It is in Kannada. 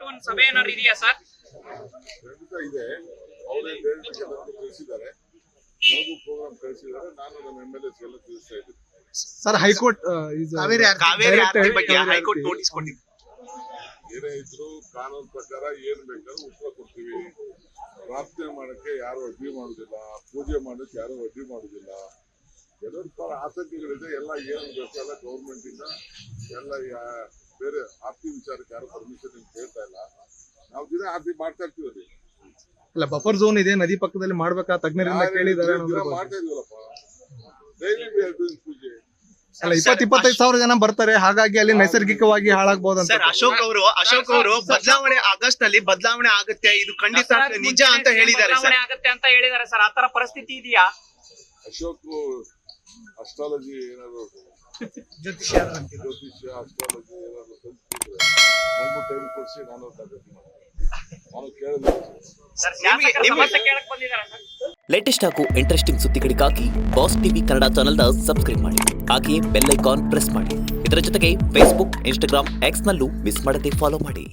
ಬಿಟ್ಟು ಒಂದು ಸಭೆ ಏನಾದ್ರು ಇದೆಯಾ ಸರ್? ಖಂಡಿತ ಇದೆ. ಅವರೇ ತಿಳಿಸಿದ್ದಾರೆ, ನನಗೂ ಪ್ರೋಗ್ರಾಮ್ ಕಳಿಸಿದ್ದಾರೆ. ನಾನು ನಮ್ಮ MLAs ಎಲ್ಲ ತಿಳಿಸ್ತಾ ಇದ್ದೀನಿ. ಸರ್, ಹೈಕೋರ್ಟ್ ಕಾವೇರಿ ಆರತಿ ಬಗ್ಗೆ ಹೈಕೋರ್ಟ್ ನೋಟಿಸ್ ಕೊಟ್ಟಿದೆ. ಏನೇ ಇದ್ರು ಕಾನೂನು ಪ್ರಕಾರ ಏನ್ ಬೇಕಾದ್ರೂ ಉತ್ತರ ಕೊಡ್ತೀವಿ. ಪ್ರಾರ್ಥನೆ ಮಾಡಕ್ಕೆ ಯಾರು ಅಡ್ಡಿ ಮಾಡುದಿಲ್ಲ, ಪೂಜೆ ಮಾಡಕ್ಕೆ ಯಾರು ಅಡ್ಡಿ ಮಾಡುದಿಲ್ಲ. ಕೆಲವೊಂದು ತರ ಆಸಕ್ತಿಗಳಿದೆ. ಎಲ್ಲ ಏನ್ ಬೇಕು ಎಲ್ಲ ಗೌರ್ಮೆಂಟ್ ಇಂದ ಎಲ್ಲ ಬೇರೆ ಆರ್ತಿ ವಿಚಾರಕ್ಕೆ ಯಾರು ಪರ್ಮಿಷನ್ ಕೇಳ್ತಾ ಇಲ್ಲ. ನಾವು ದಿನ ಆರ್ತಿ ಮಾಡ್ತಾ ಇರ್ತೀವಿ. ಅಲ್ಲ, ಬಫರ್ ಝೋನ್ ಇದೆ, ನದಿ ಪಕ್ಕದಲ್ಲಿ ಮಾಡ್ಬೇಕಾ ತಜ್ಞರಿಂದ ಕೇಳಿದ್ದಾರೆ. ಮಾಡ್ತಾ ಇದೀವಲ್ಲಪ್ಪ, ಡೈಲಿ ಪೂಜೆ. ಅಲ್ಲ, 20-25,000 ಜನ ಬರ್ತಾರೆ, ಹಾಗಾಗಿ ಅಲ್ಲಿ ನೈಸರ್ಗಿಕವಾಗಿ ಹಾಳಾಗಬಹುದು. ಸರ್, ಅಶೋಕ್ ಅವರು ಬದಲಾವಣೆ ಆಗಸ್ಟ್ ನಲ್ಲಿ ಬದಲಾವಣೆ ಆಗುತ್ತೆ, ಇದು ಖಂಡಿತ ನಿಜ ಅಂತ ಹೇಳಿದ್ದಾರೆ ಸರ್. ಆಗುತ್ತೆ ಅಂತ ಹೇಳಿದ್ದಾರೆ ಸರ್. ಆತರ ಪರಿಸ್ಥಿತಿ ಇದೆಯಾ? ಅಶೋಕ್ ಅಸ್ಟ್ರಾಲಜಿ ಏನಾದ್ರು ಜ್ಯೋತಿಷ್ಯ ಅಸ್ಟ್ರಾಲಜಿ ಏನಾದ್ರು ಕಲ್ತಿದ್ರೆ ನಮಗೂ ಟೈಮ್ ಕೊಡಿಸಿ ನಾನು ಕೇಳಿದ್ರೆ ಲೇಟೆಸ್ಟ್ ಹಾಗೂ ಇಂಟ್ರೆಸ್ಟಿಂಗ್ ಸುದ್ದಿಗಳಿಗಾಗಿ ಬಾಸ್ ಟಿವಿ ಕನ್ನಡ ಚಾನೆಲ್ನ ಸಬ್ಸ್ಕ್ರೈಬ್ ಮಾಡಿ. ಹಾಗೆಯೇ ಬೆಲ್ ಐಕಾನ್ ಪ್ರೆಸ್ ಮಾಡಿ. ಇದರ ಜೊತೆಗೆ ಫೇಸ್ಬುಕ್, ಇನ್ಸ್ಟಾಗ್ರಾಮ್, ಎಕ್ಸ್ ನಲ್ಲೂ ಮಿಸ್ ಮಾಡದೆ ಫಾಲೋ ಮಾಡಿ.